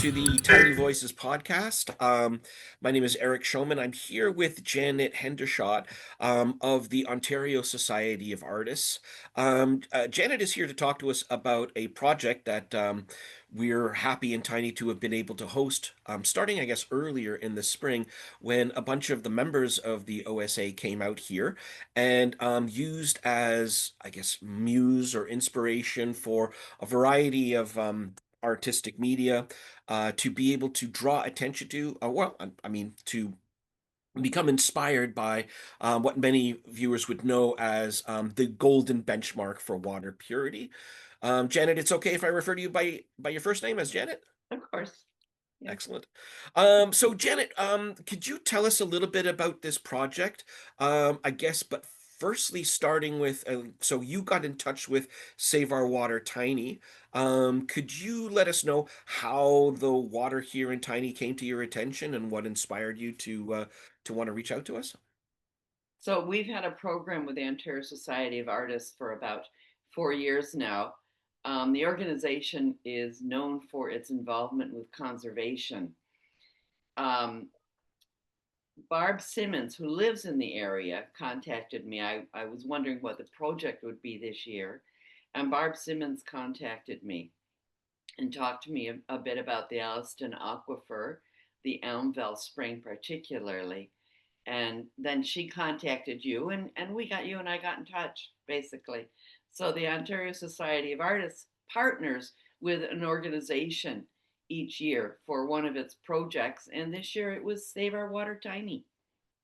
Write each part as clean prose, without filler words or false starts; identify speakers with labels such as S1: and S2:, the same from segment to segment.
S1: to the Tiny Voices podcast. My name is Eric Showman. I'm here with Janet Hendershot of the Ontario Society of Artists. Janet is here to talk to us about a project that we're happy and tiny to have been able to host, starting, I guess, earlier in the spring when a bunch of the members of the OSA came out here and used as, I guess, muse or inspiration for a variety of artistic media to be able to draw attention to, to become inspired by what many viewers would know as the golden benchmark for water purity. Janet, it's okay if I refer to you by your first name as Janet?
S2: Of course. Yeah.
S1: Excellent. So Janet, could you tell us a little bit about this project? I guess, but firstly, starting with, so you got in touch with Save Our Water Tiny. Could you let us know how the water here in Tiny came to your attention and what inspired you to want to reach out to us?
S2: So we've had a program with the Ontario Society of Artists for about 4 years now. The organization is known for its involvement with conservation. Um, Barb Simmons, who lives in the area, contacted me. I was wondering what the project would be this year. And Barb Simmons contacted me and talked to me a bit about the Alliston Aquifer, the Elmville Spring particularly. And then she contacted you, and we got you and I got in touch, basically. So the Ontario Society of Artists partners with an organization each year for one of its projects. And this year it was Save Our Water Tiny.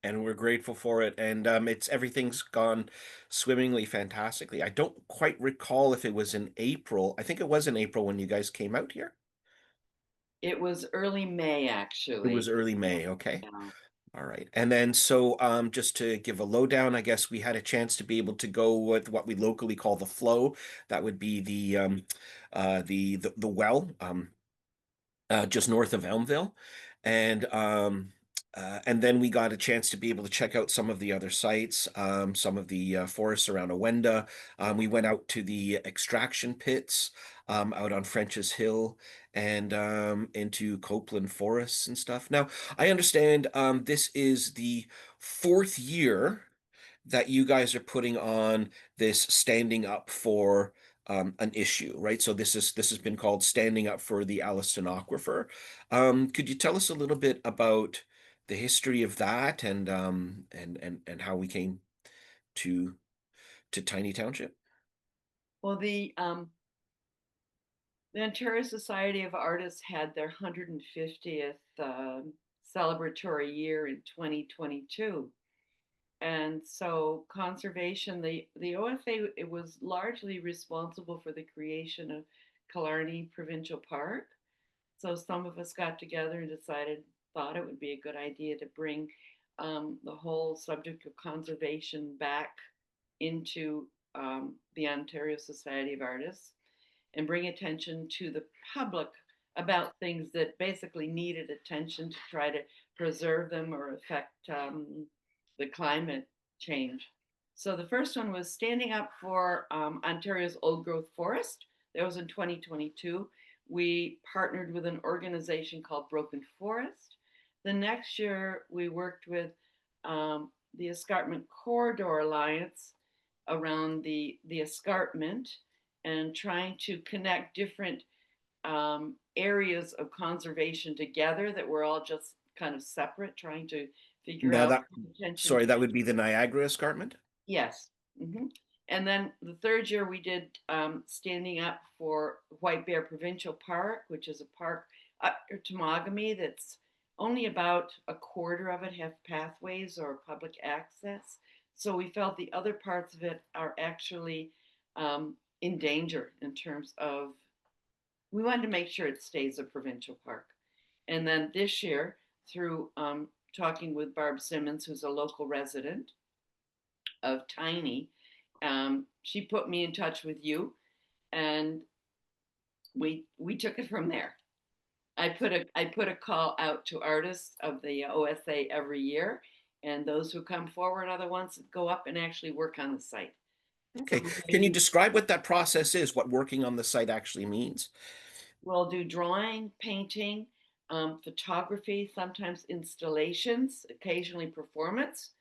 S1: And we're grateful for it. And it's everything's gone swimmingly fantastically. I don't quite recall if it was in April. I think it was in April when you guys came out here.
S2: It was early May,
S1: It was
S2: actually.
S1: early
S2: Yeah.
S1: May. Okay.
S2: Yeah.
S1: All right. And then so just to give a lowdown, I guess we had a chance to be able to go with what we locally call the flow. That would be the well. Just north of Elmville, and then we got a chance to be able to check out some of the other sites, some of the forests around Owenda. We went out to the extraction pits out on French's Hill and into Copeland forests and stuff. Now, I understand this is the fourth year that you guys are putting on this standing up for an issue, right? So this has been called Standing Up for the Alliston Aquifer. Could you tell us a little bit about the history of that and how we came to Tiny Township?
S2: Well, the Ontario Society of Artists had their 150th celebratory year in 2022. And so conservation, the OFA, it was largely responsible for the creation of Killarney Provincial Park. So some of us got together and thought it would be a good idea to bring the whole subject of conservation back into the Ontario Society of Artists and bring attention to the public about things that basically needed attention to try to preserve them or affect the climate change. So the first one was standing up for Ontario's old growth forest. That was in 2022. We partnered with an organization called Broken Forest. The next year, we worked with the Escarpment Corridor Alliance around the escarpment and trying to connect different areas of conservation together that were all just kind of separate, trying to figure
S1: Now
S2: out
S1: that,
S2: attention.
S1: sorry, that would be the Niagara Escarpment.
S2: Yes. Hmm. And then the third year we did standing up for White Bear Provincial Park, which is a park up near Temagami that's only about a quarter of it have pathways or public access. So we felt the other parts of it are actually in danger in terms of we wanted to make sure it stays a provincial park. And then this year, through talking with Barb Simmons, who's a local resident of Tiny, she put me in touch with you, and we took it from there. I put a call out to artists of the OSA every year, and those who come forward are the ones that go up and actually work on the site. So
S1: Okay. Can you describe what that process is, what working on the site actually means?
S2: we'll do drawing, painting, photography, sometimes installations, occasionally performance.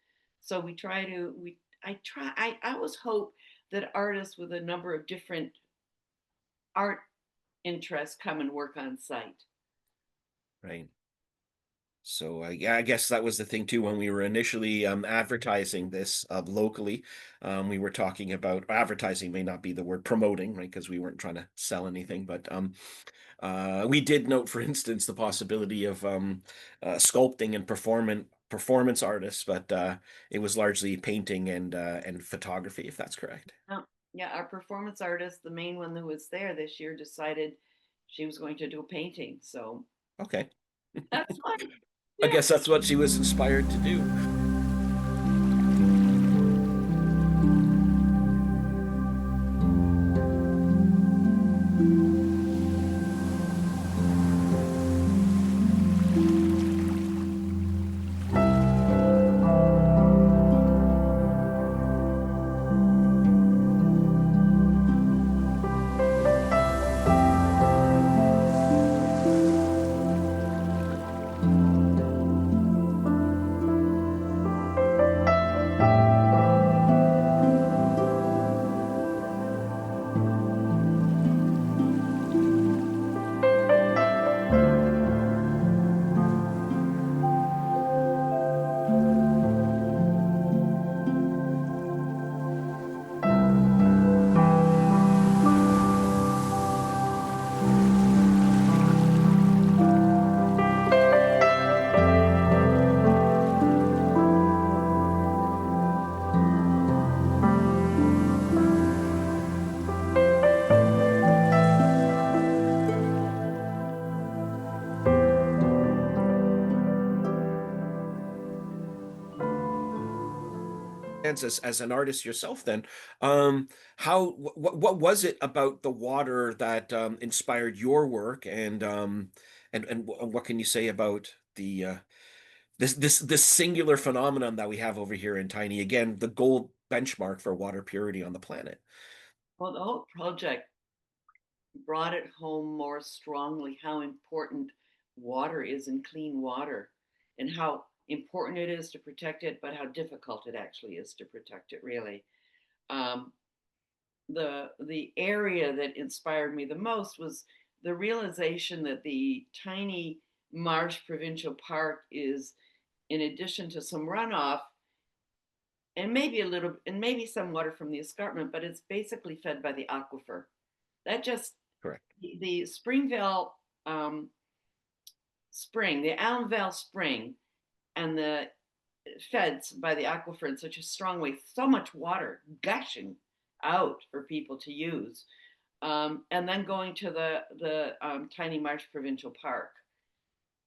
S2: So I always hope that artists with a number of different art interests come and work on site.
S1: Right. So yeah, I guess that was the thing too when we were initially advertising this locally. We were talking about advertising may not be the word promoting, right? Because we weren't trying to sell anything, but we did note, for instance, the possibility of sculpting and performance artists, but it was largely painting and photography, if that's correct.
S2: Oh, yeah, our performance artist, the main one that was there this year, decided she was going to do a painting. So
S1: Okay,
S2: that's fine.
S1: I
S2: Yeah.
S1: guess that's what she was inspired to do. As an artist yourself then, um what was it about the water that inspired your work, and what can you say about the this singular phenomenon that we have over here in Tiny, again the gold benchmark for water purity on the planet?
S2: Well, the whole project brought it home more strongly how important water is and clean water and how important it is to protect it, but how difficult it actually is to protect it, really. Um, the area that inspired me the most was the realization that the tiny Marsh Provincial Park is, in addition to some runoff and maybe some water from the escarpment, but it's basically fed by the aquifer. That just
S1: Correct.
S2: the Springvale spring, the Allenvale spring, and the feds by the aquifer in such a strong way, so much water gushing out for people to use. And then going to the Tiny Marsh Provincial Park.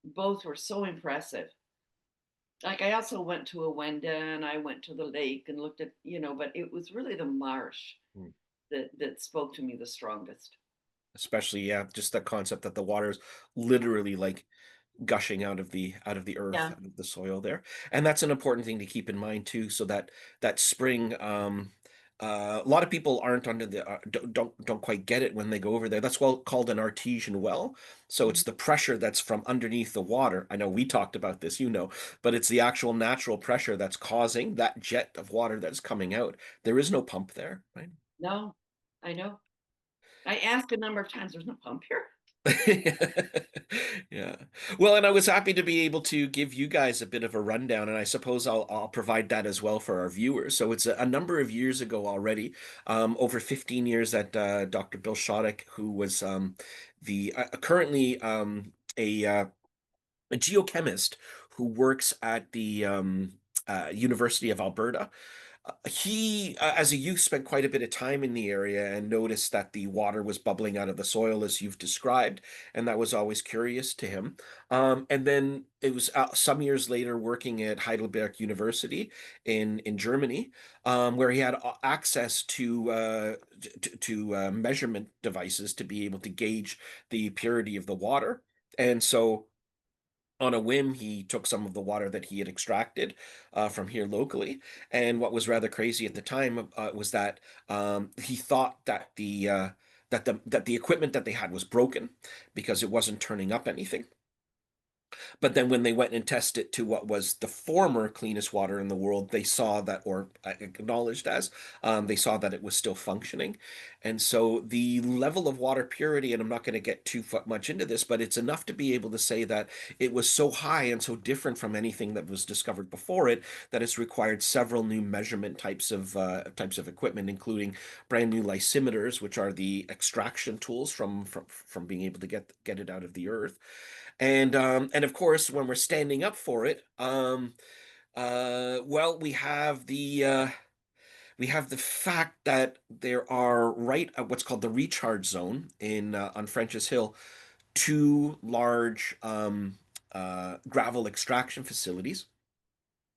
S2: Both were so impressive. Like I also went to Awenda and I went to the lake and looked at, but it was really the marsh
S1: Mm.
S2: that spoke to me the strongest.
S1: Especially, yeah, just the concept that the water's literally like gushing out of the earth,
S2: Yeah.
S1: out of the soil there. And that's an important thing to keep in mind too, so that that spring, a lot of people aren't under the don't quite get it when they go over there. That's well called an artesian well. So it's
S2: Mhm.
S1: the pressure that's from underneath the water. I know we talked about this, but it's the actual natural pressure that's causing that jet of water that's coming out. There is no pump there, right?
S2: No, I know. I asked a number of times, there's no pump here.
S1: Yeah. Well, and I was happy to be able to give you guys a bit of a rundown, and I suppose I'll provide that as well for our viewers. So it's a number of years ago already, over 15 years, that Dr. Bill Shoddick, who was the currently a geochemist who works at the University of Alberta. He, as a youth, spent quite a bit of time in the area and noticed that the water was bubbling out of the soil, as you've described, and that was always curious to him. And then it was some years later, working at Heidelberg University in Germany, where he had access to measurement devices to be able to gauge the purity of the water. And so on a whim, he took some of the water that he had extracted from here locally. And what was rather crazy at the time was that he thought that the equipment that they had was broken because it wasn't turning up anything. But then when they went and tested to what was the former cleanest water in the world, they saw that, or acknowledged as, they saw that it was still functioning. And so the level of water purity, and I'm not going to get too much into this, but it's enough to be able to say that it was so high and so different from anything that was discovered before it that it's required several new measurement types of equipment, including brand new lysimeters, which are the extraction tools from being able to get it out of the earth. And of course, when we're standing up for it, well, we have the fact that there are right at what's called the recharge zone in on French's Hill, two large gravel extraction facilities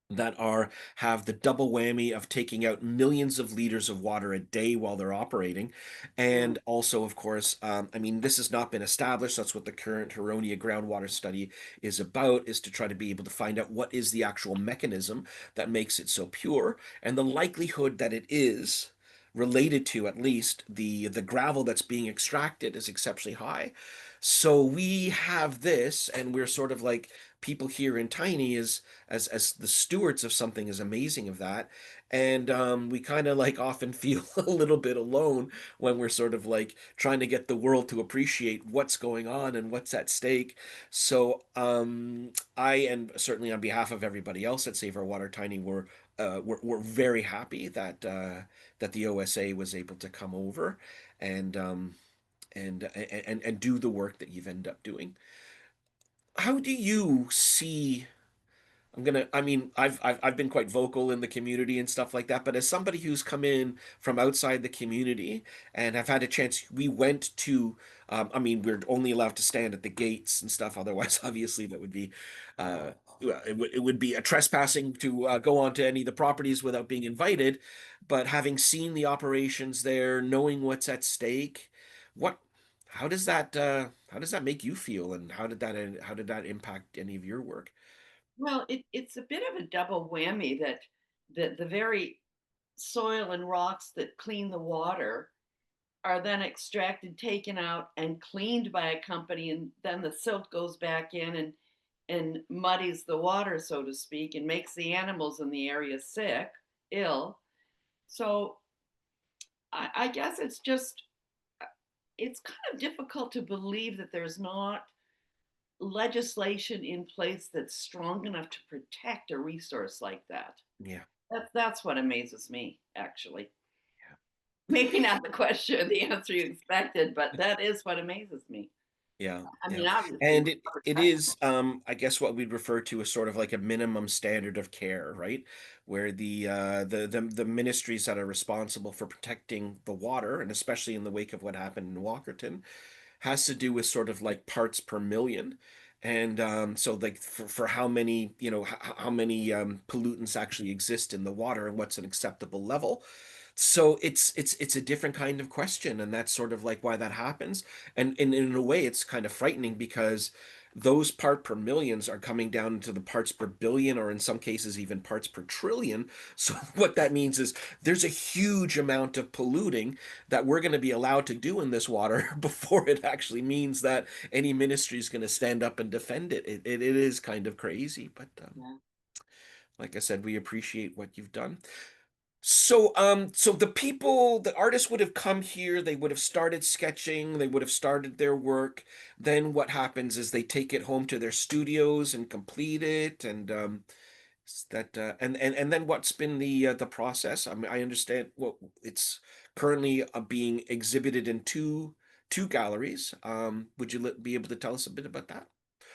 S1: that are have the double whammy of taking out millions of liters of water a day while they're operating.
S2: Mm.
S1: And also, of course, I mean, this has not been established. That's what the current Huronia groundwater study is about, is to try to be able to find out what is the actual mechanism that makes it so pure, and the likelihood that it is related to at least the gravel that's being extracted is exceptionally high. So we have this, and we're sort of like people here in Tiny is as the stewards of something as amazing of that. And we kind of like often feel a little bit alone when we're sort of like trying to get the world to appreciate what's going on and what's at stake. So I, and certainly on behalf of everybody else at Save Our Water Tiny, we're very happy that that the OSA was able to come over and and do the work that you've ended up doing. How do you see I mean, I've been quite vocal in the community and stuff like that, but as somebody who's come in from outside the community and have had a chance, we went to, I mean, we're only allowed to stand at the gates and stuff. Otherwise, obviously, that would be, well, it would be a trespassing to go onto any of the properties without being invited. But having seen the operations there, knowing what's at stake, what, how does that make you feel, and how did that impact any of your work?
S2: Well, it's a bit of a double whammy that the very soil and rocks that clean the water are then extracted, taken out, and cleaned by a company, and then the silt goes back in and muddies the water, so to speak, and makes the animals in the area sick, ill. So I guess it's just it's kind of difficult to believe that there's not legislation in place that's strong enough to protect a resource like that.
S1: Yeah.
S2: That's what amazes me, actually. Maybe not the question, the answer you expected, but that is what amazes me.
S1: Yeah,
S2: I
S1: yeah.
S2: mean, obviously,
S1: And
S2: we're
S1: it
S2: protected.
S1: is I guess what we'd refer to as sort of like a minimum standard of care, right? Where the ministries that are responsible for protecting the water, and especially in the wake of what happened in Walkerton, has to do with sort of like parts per million. And so like for how many, you know, how many pollutants actually exist in the water and what's an acceptable level. So it's a different kind of question, and that's sort of like why that happens. And in a way, it's kind of frightening because those part per millions are coming down to the parts per billion, or in some cases even parts per trillion. So what that means is there's a huge amount of polluting that we're going to be allowed to do in this water before it actually means that any ministry is going to stand up and defend it. It is kind of crazy, but
S2: Yeah.
S1: like I said, we appreciate what you've done. So, so the people, the artists would have come here, they would have started sketching, they would have started their work. Then what happens is they take it home to their studios and complete it, and and then what's been the process? I mean, I understand what it's currently being exhibited in two galleries. Would you be able to tell us a bit about that?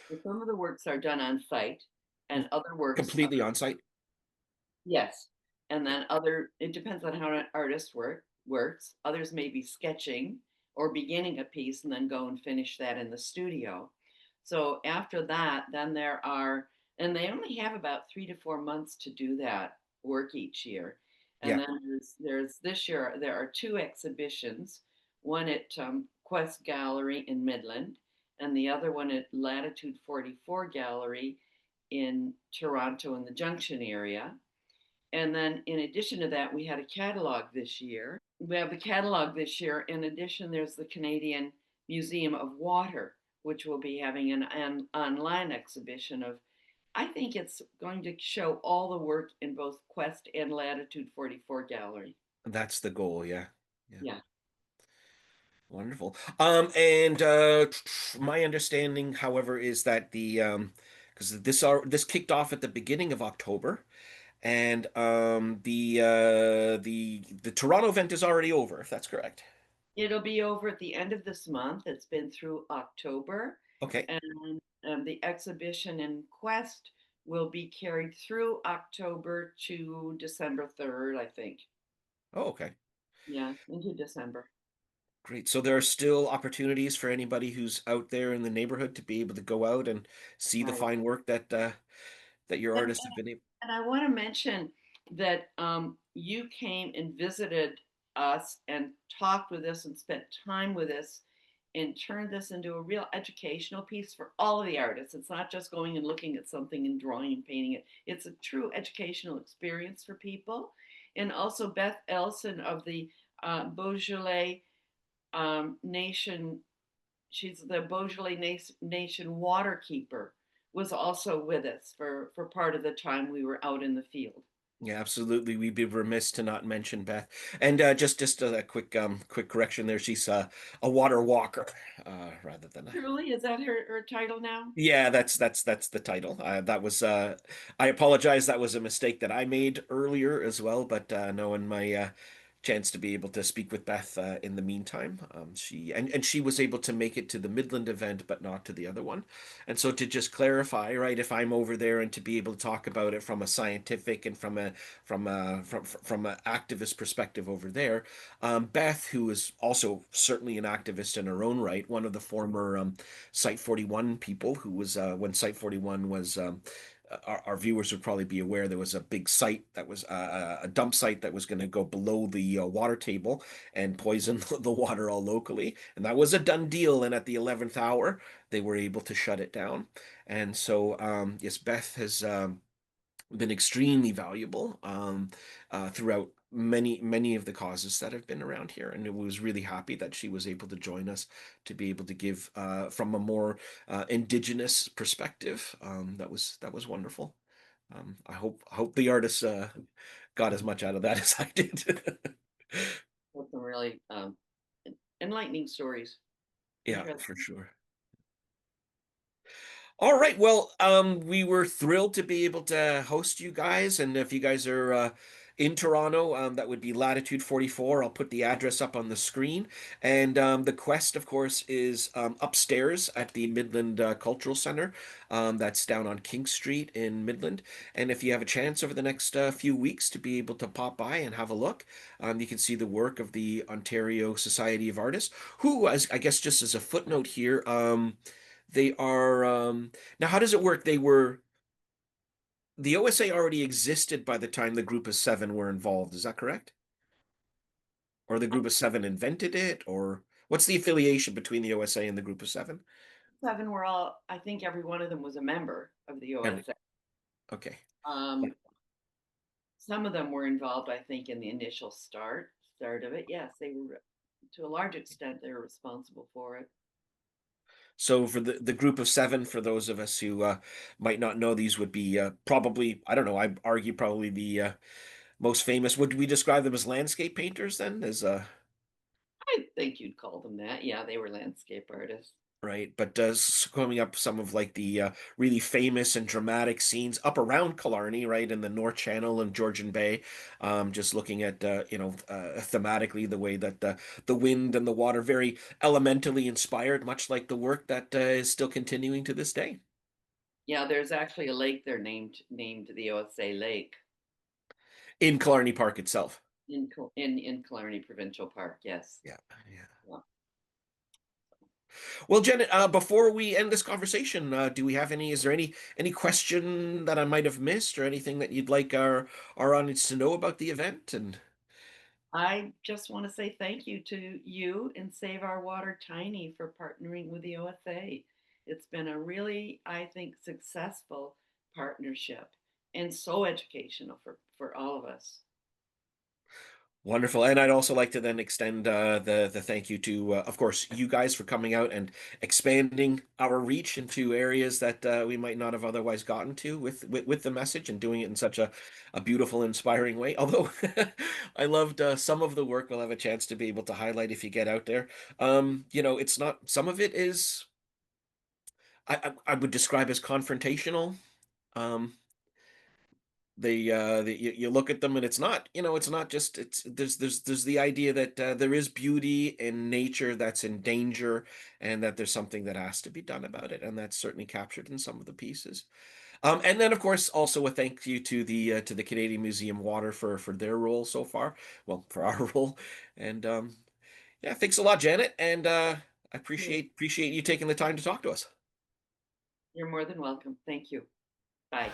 S2: So some of the works are done on site, and other works are,
S1: Completely on site?
S2: yes. And
S1: Yeah,
S2: then other, it depends on how an artist works. Others may be sketching or beginning a piece and then go and finish that in the studio. So after that, then there are, and they only have about 3 to 4 months to do that work each year. And
S1: yeah,
S2: then there's this year there are two exhibitions, one at Quest Gallery in Midland, and the other one at Latitude 44 Gallery in Toronto in the Junction area. And then in addition to that, we had a catalog this year. We have the catalog this year. In addition, there's the Canadian Museum of Water, which will be having an online exhibition of, I think it's going to show all the work in both Quest and Latitude 44 gallery.
S1: That's the goal, yeah. Yeah.
S2: Yeah.
S1: Wonderful. And my understanding, however, is that the because this kicked off at the beginning of October, and the Toronto event is already over, if that's correct.
S2: It'll be over at the end of this month. It's been through October,
S1: Okay.
S2: and the exhibition in Quest will be carried through October to December 3rd, I think.
S1: Oh, okay.
S2: Yeah, into December.
S1: Great. So there are still opportunities for anybody who's out there in the neighborhood to be able to go out and see the
S2: Right.
S1: fine work that that your
S2: And,
S1: artists have been able.
S2: and I want to mention that you came and visited us and talked with us and spent time with us and turned this into a real educational piece for all of the artists. It's not just going and looking at something and drawing and painting it. It's a true educational experience for people. And also Beth Elson of the Beaujolais Nation, she's the Beaujolais Nation waterkeeper, was also with us for part of the time we were out in the field.
S1: Yeah, absolutely. We'd be remiss to not mention Beth. And just a quick correction there. She's a water walker rather than a.
S2: Truly, is that her title now?
S1: Yeah, that's the title. That was I apologize. That was a mistake that I made earlier as well. But knowing my chance to be able to speak with Beth in the meantime, and she was able to make it to the Midland event, but not to the other one. And so to just clarify, right, if I'm over there and to be able to talk about it from a scientific and from an activist perspective over there, Beth, who is also certainly an activist in her own right, one of the former Site 41 people who was when Site 41 was our viewers would probably be aware there was a big site that was a dump site that was going to go below the water table and poison the water all locally, and that was a done deal. And at the 11th hour, they were able to shut it down. And so, yes, Beth has been extremely valuable throughout many of the causes that have been around here, and it was really happy that she was able to join us to be able to give from a more indigenous perspective. That was wonderful. I hope the artists got as much out of that as I did.
S2: With some really enlightening stories.
S1: Yeah, for
S2: Interesting.
S1: sure. All right. Well, we were thrilled to be able to host you guys, and if you guys are in Toronto, that would be Latitude 44. I'll put the address up on the screen, and the quest, of course, is upstairs at the Midland Cultural Center. That's down on King Street in Midland. And if you have a chance over the next few weeks to be able to pop by and have a look, you can see the work of the Ontario Society of Artists, who, as I guess, just as a footnote here. They are now. How does it work? The OSA already existed by the time the group of seven were involved. Is that correct? Or the group of seven invented it? Or what's the affiliation between the OSA and the group of seven?
S2: Seven were all, I think every one of them was a member of the
S1: Every
S2: OSA.
S1: okay.
S2: Um, some of them were involved, I think, in the initial start of it. Yes, they were, to a large extent, they were responsible for it.
S1: So for the group of seven, for those of us who might not know, these would be probably, I don't know, I argue probably the most famous. Would we describe them as landscape painters then? As
S2: I think you'd call them that. Yeah, they were landscape artists.
S1: right, but does coming up some of like the really famous and dramatic scenes up around Killarney, right, in the North Channel and Georgian Bay, just looking at thematically the way that the wind and the water very elementally inspired, much like the work that is still continuing to this day
S2: Yeah, there's actually a lake there named the OSA Lake
S1: in Killarney Park itself.
S2: in Killarney Provincial Park. Yes.
S1: Yeah, yeah.
S2: Yeah.
S1: Well, Janet, before we end this conversation, do we have any? Is there any question that I might have missed, or anything that you'd like our audience to know about the event? And
S2: I just want to say thank you to you and Save Our Water Tiny for partnering with the OSA. It's been a really, I think, successful partnership and so educational for all of us.
S1: Wonderful. And I'd also like to then extend the thank you to, of course, you guys for coming out and expanding our reach into areas that we might not have otherwise gotten to with the message and doing it in such a beautiful, inspiring way. Although I loved some of the work we'll have a chance to be able to highlight if you get out there. It's not, some of it is, I would describe as confrontational. Um, you look at them and it's not, it's not just, it's there's the idea that there is beauty in nature that's in danger, and that there's something that has to be done about it, and that's certainly captured in some of the pieces. And then of course also a thank you to the Canadian Museum Water for their role so far, well, for our role. And yeah, thanks a lot, Janet, and I
S2: You're
S1: appreciate you taking the time to talk to us.
S2: you're more than welcome. Thank you. Bye.